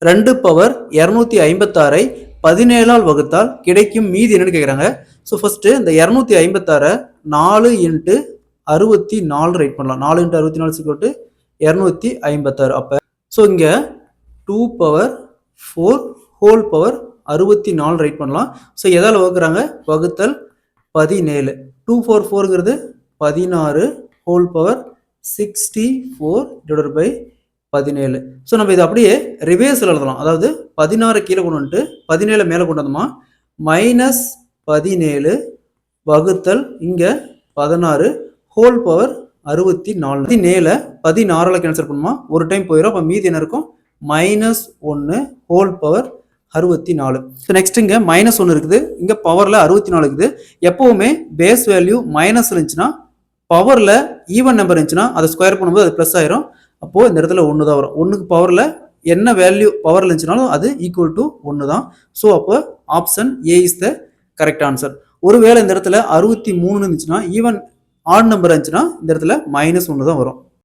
2 power 256ஐ 17ஆல் வகுத்தால் கிடைக்கும் மீதி என்னன்னு கேட்குறாங்க. ஸோ ஃபர்ஸ்ட் இந்த 256 4 இன்ட்டு 64 ரைட் பண்ணலாம். 4 இன்ட்டு 64 256. அப்போ ஸோ இங்கே 2 பவர் 4 ஹோல் பவர் 64 ரைட் பண்ணலாம். ஸோ எதால் வகுக்கிறாங்க? வகுத்தல் 17. 244ங்கிறது 16 whole power 64 divided by 17. So நம்ம இதை அப்படியே ரிவேர்ஸில் எழுதலாம். அதாவது 16 கீழே கொண்டு வந்துட்டு 17 மேலே கொண்டு வந்தோமா மைனஸ் 17 வகுத்தல் இங்கே 16 ஹோல் பவர் 64. 17 கேன்சல் பண்ணுமா ஒரு டைம் போயிடும். அப்போ மீதி என்ன இருக்கும்? -1 ஹோல் பவர் 64. ஸோ நெக்ஸ்ட் இங்கே -1 இருக்குது, இங்கே பவரில் 64 இருக்குது. எப்போவுமே பேஸ் வேல்யூ மைனஸ் இருந்துச்சுன்னா பவரில் ஈவன் நம்பர் இருந்துச்சுன்னா அதை ஸ்கொயர் பண்ணும்போது அது ப்ளஸ் ஆயிரும். அப்போது இந்த இடத்துல 1 தான் வரும். 1க்கு பவரில் என்ன வேல்யூ பவரில் இருந்துச்சுனாலும் அது ஈக்குவல் டு 1 தான். ஸோ அப்போ option A is the correct answer. ஒருவேளை இந்த இடத்துல 63 இருந்துச்சுன்னா ஈவன் ஆட் நம்பர் இருந்துச்சுன்னா இந்த இடத்துல -1 தான் வரும்.